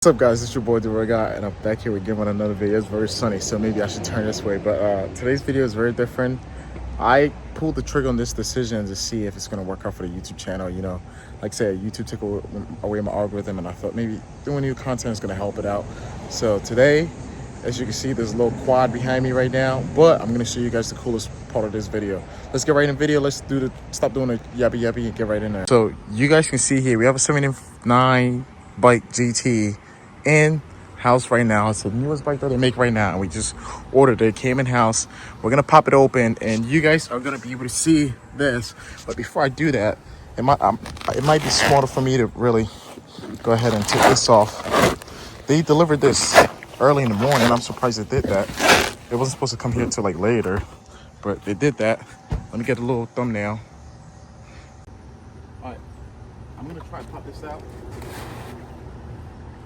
What's up, guys? It's your boy Guy, and I'm back here again with another video. It's very sunny, so maybe I should turn this way, but today's video is very different. I pulled the trigger on this decision to see if it's going to work out for the YouTube channel. You know, like I said, YouTube took away my algorithm, and I thought maybe doing new content is going to help it out. So today, as you can see, there's a little quad behind me right now, but I'm going to show you guys the coolest part of this video. Let's get right in the video. Let's stop doing the yappy and get right in there. So you guys can see here, we have a 79 bike GT in house right now. It's the newest bike that they make right now, and we just ordered it. It came in house. We're gonna pop it open, and you guys are gonna be able to see this. But before I do that, it might be smarter for me to really go ahead and take this off. They delivered this early in the morning. I'm surprised they did that. It wasn't supposed to come here till like later, but they did that. Let me get a little thumbnail. All right, I'm gonna try to pop this out.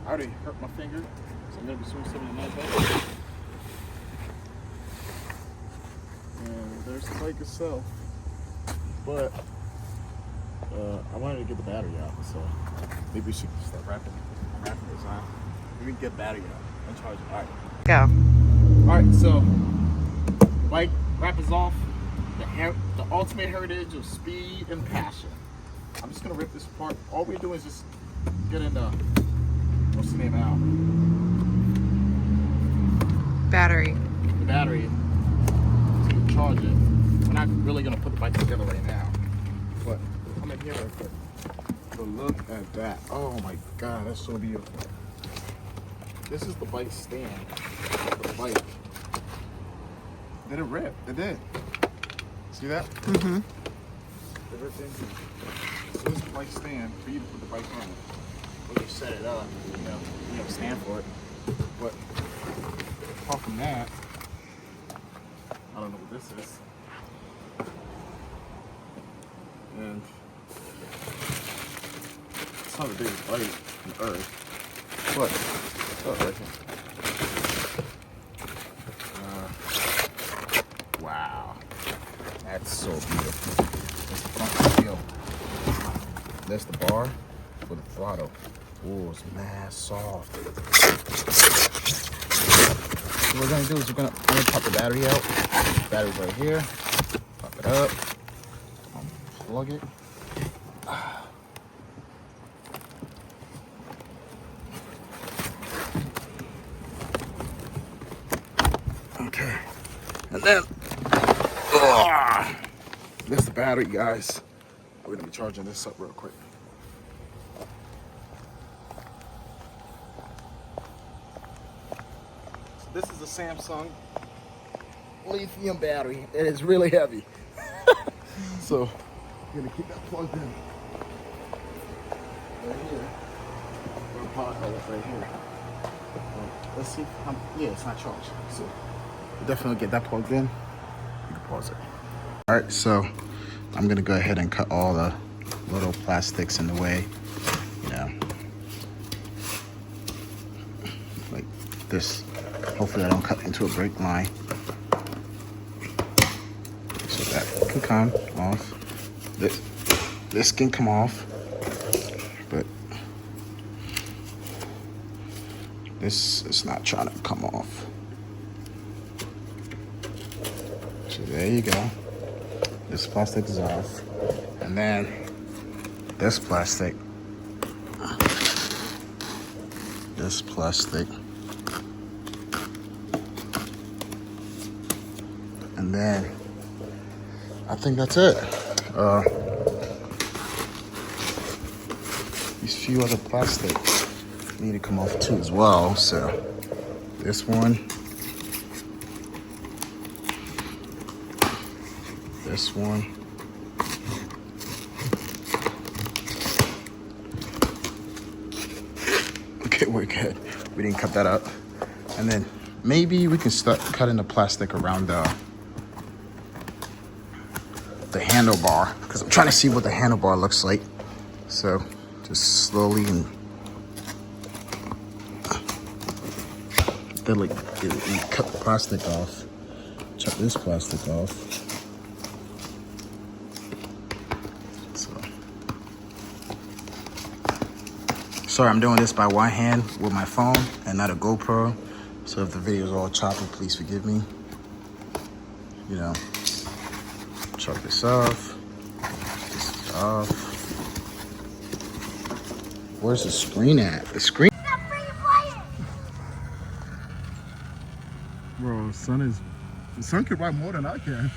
I already hurt my finger, so I'm going to be swinging 79 bike. And there's the bike itself. But I wanted to get the battery out, so maybe we should start wrapping this on. Maybe we can get battery out and charge it. All right. Go. Alright, so bike wrap is off. The ultimate heritage of speed and passion. I'm just going to rip this apart. All we're doing is just get in the... What's the name out? Battery. The battery to charge it. We're not really gonna put the bike together right now, but come in here real quick. So look at that. Oh my god, that's so beautiful. This is the bike stand for the bike. Did it rip? It did. See that? Mm-hmm. It ripped in here. So this is the bike stand for you to put the bike on. You set it up, you know, stand for it. But apart from that, I don't know what this is. And it's not the biggest bike on earth, but it's right here. Wow, that's so beautiful. That's the front wheel. That's the bar for the throttle. Oh, it's mad soft. So what we're gonna do is I'm gonna pop the battery out. Battery's right here. Pop it up. Plug it. Okay. And then, that's the battery, guys. We're gonna be charging this up real quick. This is a Samsung lithium battery. It is really heavy. So I'm gonna keep that plugged in. Right here. Or power outlet right here. Let's see. Yeah, it's not charged. So we'll definitely get that plugged in. You can pause it. Alright, so I'm gonna go ahead and cut all the little plastics in the way. You know. Like this. Hopefully I don't cut into a brake line. So that can come off. This can come off. But this is not trying to come off. So there you go. This plastic is off. And then this plastic. And then I think that's it. These few other plastics need to come off too as well. So this one, this one, okay, we're good. We didn't cut that up. And then maybe we can start cutting the plastic around the handlebar, because I'm trying to see what the handlebar looks like. So just slowly and then you cut the plastic off, chop this plastic off. So Sorry, I'm doing this by one hand with my phone and not a GoPro. So if the video is all choppy, please forgive me. You know, chop this off. This is off. Where's the screen at? The screen. Bro, the sun can ride more than I can.